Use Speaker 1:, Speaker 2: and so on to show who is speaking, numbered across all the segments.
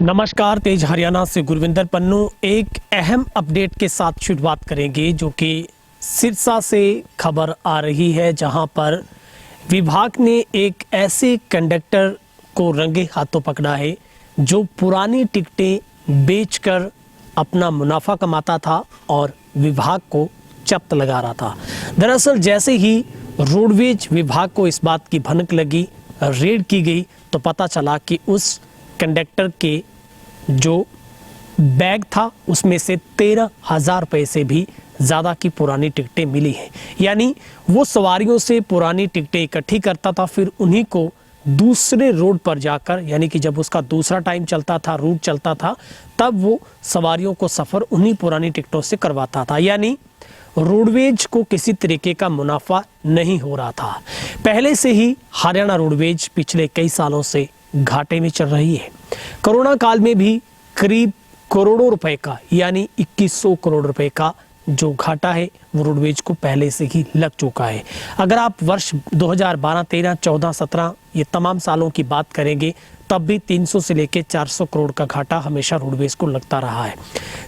Speaker 1: नमस्कार, तेज हरियाणा से गुरविंदर पन्नू एक अहम अपडेट के साथ शुरुआत करेंगे जो कि सिरसा से खबर आ रही है, जहां पर विभाग ने एक ऐसे कंडक्टर को रंगे हाथों पकड़ा है जो पुरानी टिकटें बेचकर अपना मुनाफा कमाता था और विभाग को चप्त लगा रहा था। दरअसल जैसे ही रोडवेज विभाग को इस बात की भनक लगी, रेड की गई, तो पता चला कि उस कंडक्टर के जो बैग था उसमें से 13,000 रुपये से भी ज़्यादा की पुरानी टिकटें मिली हैं। यानी वो सवारियों से पुरानी टिकटें इकट्ठी करता था, फिर उन्हीं को दूसरे रोड पर जाकर, यानी कि जब उसका दूसरा टाइम चलता था, रूट चलता था, तब वो सवारियों को सफ़र उन्हीं पुरानी टिकटों से करवाता था। यानी रोडवेज को किसी तरीके का मुनाफा नहीं हो रहा था। पहले से ही हरियाणा रोडवेज पिछले कई सालों से घाटे में चल रही है। कोरोना काल में भी करीब करोड़ों रुपए का, यानी 2100 करोड़ रुपए का जो घाटा है वो रोडवेज को पहले से ही लग चुका है। अगर आप वर्ष 2012, 13, 14, 17 ये तमाम सालों की बात करेंगे, तब भी 300 से लेकर 400 करोड़ का घाटा हमेशा रोडवेज को लगता रहा है।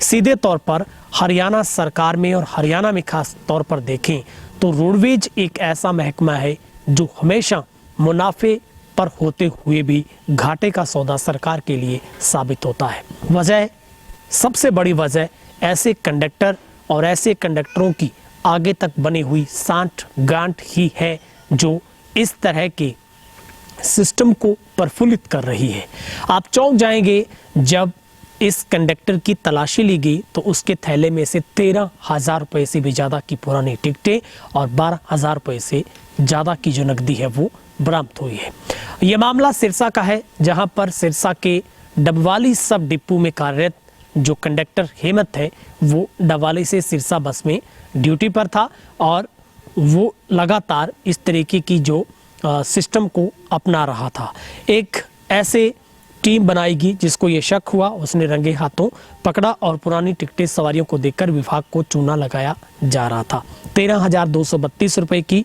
Speaker 1: सीधे तौर पर हरियाणा सरकार में और हरियाणा में खास तौर पर देखें तो रोडवेज एक ऐसा महकमा है जो हमेशा मुनाफे पर होते हुए भी घाटे का सौदा सरकार के लिए साबित होता है। वजह, सबसे बड़ी वजह ऐसे कंडक्टर और ऐसे कंडक्टरों की आगे तक बनी हुई सांठ गांठ ही है जो इस तरह के सिस्टम को प्रफुल्लित कर रही है। आप चौंक जाएंगे जब इस कंडक्टर की तलाशी ली गई तो उसके थैले में से 13,000 रुपये से भी ज़्यादा की पुरानी टिकटें और 12,000 रुपये से ज़्यादा की जो नकदी है वो बरामद हुई है। ये मामला सिरसा का है, जहां पर सिरसा के डबवाली सब डिपो में कार्यरत जो कंडक्टर हेमंत है वो डबवाली से सिरसा बस में ड्यूटी पर था और वो लगातार इस तरीके की जो सिस्टम को अपना रहा था। एक ऐसे टीम बनाएगी जिसको ये शक हुआ, उसने रंगे हाथों पकड़ा और पुरानी टिकटें सवारियों को देकर विभाग को चूना लगाया जा रहा था। 13,232 रुपये की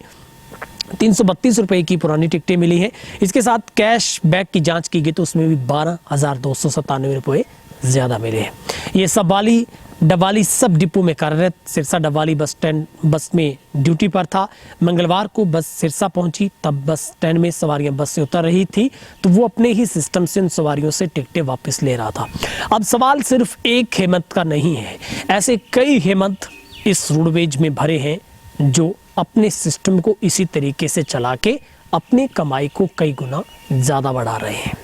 Speaker 1: 332 रुपये की पुरानी टिकटें मिली हैं। इसके साथ कैश बैग की जांच की गई तो उसमें भी 12,297 रुपये ज़्यादा मिले हैं। ये डबवाली सब डिपो में कार्यरत Sirsa Dabwali bus stand bus में ड्यूटी पर था। मंगलवार को बस सिरसा पहुंची, तब बस स्टैंड में सवारियां बस से उतर रही थी तो वो अपने ही सिस्टम से उन सवारियों से टिकटें वापस ले रहा था। अब सवाल सिर्फ एक हेमंत का नहीं है, ऐसे कई हेमंत इस रोडवेज में भरे हैं जो अपने सिस्टम को इसी तरीके से चला के अपनी कमाई को कई गुना ज़्यादा बढ़ा रहे हैं।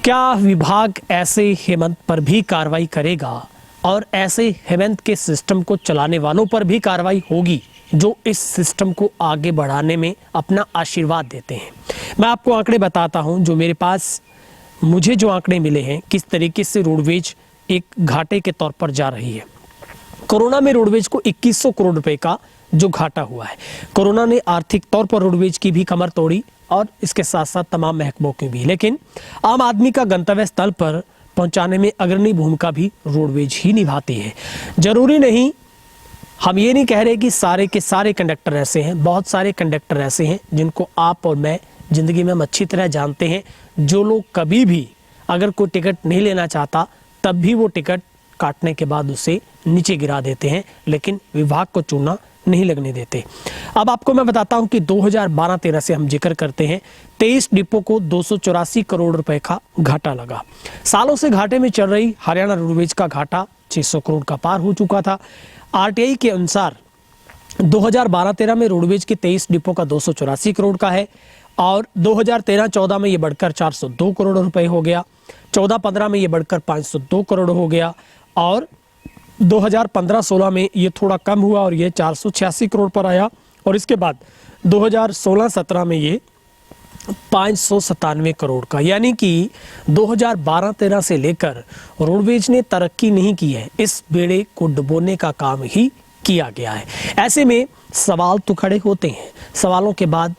Speaker 1: क्या विभाग ऐसे हेमंत पर भी कार्रवाई करेगा और ऐसे हेमंत के सिस्टम को चलाने वालों पर भी कार्रवाई होगी जो इस सिस्टम को आगे बढ़ाने में अपना आशीर्वाद देते हैं? मैं आपको आंकड़े बताता हूं जो मेरे पास, मुझे जो आंकड़े मिले हैं किस तरीके से रोडवेज एक घाटे के तौर पर जा रही है। कोरोना में रोडवेज को 2100 करोड़ रुपए का जो घाटा हुआ है। कोरोना ने आर्थिक तौर पर रोडवेज की भी कमर तोड़ी और इसके साथ साथ तमाम महकमों की भी, लेकिन आम आदमी का गंतव्य स्थल पर पहुंचाने में अग्रणी भूमिका भी रोडवेज ही निभाती है। जरूरी नहीं, हम ये नहीं कह रहे कि सारे के सारे कंडक्टर ऐसे हैं। बहुत सारे कंडक्टर ऐसे हैं जिनको आप और मैं जिंदगी में हम अच्छी तरह जानते हैं, जो लोग कभी भी अगर कोई टिकट नहीं लेना चाहता तब भी वो टिकट काटने के बाद उसे नीचे गिरा देते हैं, लेकिन विभाग को चूना नहीं लगने देते। अब आपको मैं बताता हूं कि 2012-13 से हम जिक्र करते हैं, 23 डिपो को 284 करोड़ रुपए का घाटा लगा। सालों से घाटे में चल रही हरियाणा रोडवेज का घाटा 600 करोड़ का पार हो चुका था। आरटीआई के अनुसार 2012-13 में रोडवेज के 23 डिपो का 284 करोड़ का है और 2013-14 में ये बढ़कर 402 करोड़ रुपए हो गया। 14-15 में ये बढ़कर 502 करोड़ हो गया और 2015-16 में ये थोड़ा कम हुआ और ये 486 करोड़ पर आया और इसके बाद 2016-17 में ये 597 करोड़ का, यानी कि 2012-13 से लेकर रोडवेज ने तरक्की नहीं की है, इस बेड़े को डुबोने का काम ही किया गया है। ऐसे में सवाल तो खड़े होते हैं, सवालों के बाद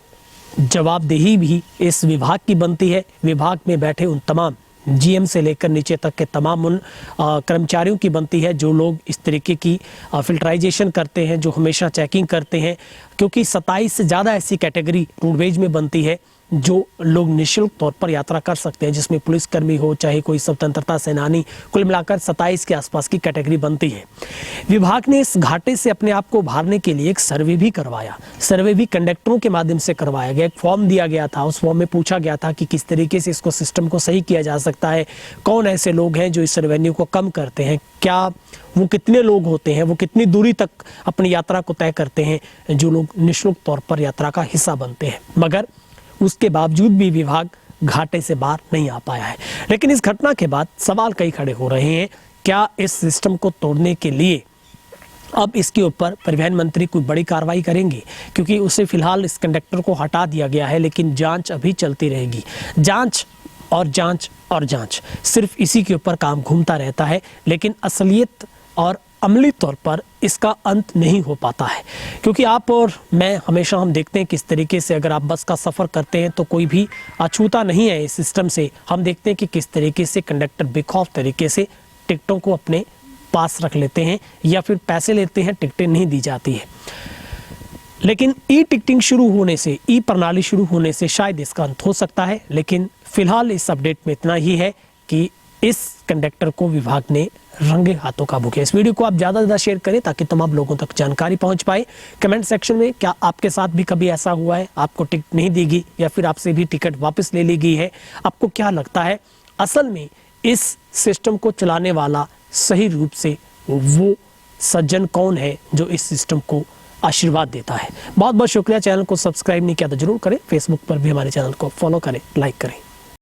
Speaker 1: जवाबदेही भी इस विभाग की बनती है। विभाग में बैठे उन तमाम जीएम से लेकर नीचे तक के तमाम उन कर्मचारियों की बनती है जो लोग इस तरीके की फिल्टराइजेशन करते हैं, जो हमेशा चेकिंग करते हैं, क्योंकि 27 से ज़्यादा ऐसी कैटेगरी रोडवेज में बनती है जो लोग निःशुल्क तौर पर यात्रा कर सकते हैं, जिसमें पुलिसकर्मी हो चाहे कोई स्वतंत्रता सेनानी, कुल मिलाकर 27 के आसपास की कैटेगरी बनती है। विभाग ने इस घाटे से अपने आप को उभारने के लिए एक सर्वे भी करवाया। सर्वे भी कंडक्टरों के माध्यम से करवाया गया। एक फॉर्म दिया गया था, उस फॉर्म में पूछा गया था कि किस तरीके से इसको सिस्टम को सही किया जा सकता है, कौन ऐसे लोग हैं जो इस रेवेन्यू को कम करते हैं, क्या वो कितने लोग होते हैं, वो कितनी दूरी तक अपनी यात्रा को तय करते हैं जो लोग निःशुल्क तौर पर यात्रा का हिस्सा बनते हैं। मगर उसके बावजूद भी विभाग घाटे से बाहर नहीं आ पाया है। लेकिन इस घटना के बाद सवाल कई खड़े हो रहे हैं, क्या इस सिस्टम को तोड़ने के लिए अब इसके ऊपर परिवहन मंत्री कोई बड़ी कार्रवाई करेंगे? क्योंकि उसे फिलहाल इस कंडक्टर को हटा दिया गया है, लेकिन जांच अभी चलती रहेगी। जांच और जांच और जांच, सिर्फ इसी के ऊपर काम घूमता रहता है, लेकिन असलियत और अमली तौर पर इसका अंत नहीं हो पाता है। क्योंकि आप और मैं हमेशा हम देखते हैं किस तरीके से अगर आप बस का सफ़र करते हैं तो कोई भी अछूता नहीं है इस सिस्टम से। हम देखते हैं कि किस तरीके से कंडक्टर बेखौफ तरीके से टिकटों को अपने पास रख लेते हैं या फिर पैसे लेते हैं, टिकटें नहीं दी जाती है। लेकिन ई टिकटिंग शुरू होने से, ई प्रणाली शुरू होने से शायद इसका अंत हो सकता है। लेकिन फिलहाल इस अपडेट में इतना ही है कि इस कंडक्टर को विभाग ने रंगे हाथों काबू किया। इस वीडियो को आप ज़्यादा से ज़्यादा शेयर करें ताकि तमाम लोगों तक जानकारी पहुंच पाए। कमेंट सेक्शन में क्या आपके साथ भी कभी ऐसा हुआ है, आपको टिकट नहीं दी गई या फिर आपसे भी टिकट वापस ले ली गई है? आपको क्या लगता है असल में इस सिस्टम को चलाने वाला सही रूप से वो सज्जन कौन है जो इस सिस्टम को आशीर्वाद देता है? बहुत बहुत शुक्रिया। चैनल को सब्सक्राइब नहीं किया तो जरूर करें। फेसबुक पर भी हमारे चैनल को फॉलो करें, लाइक करें।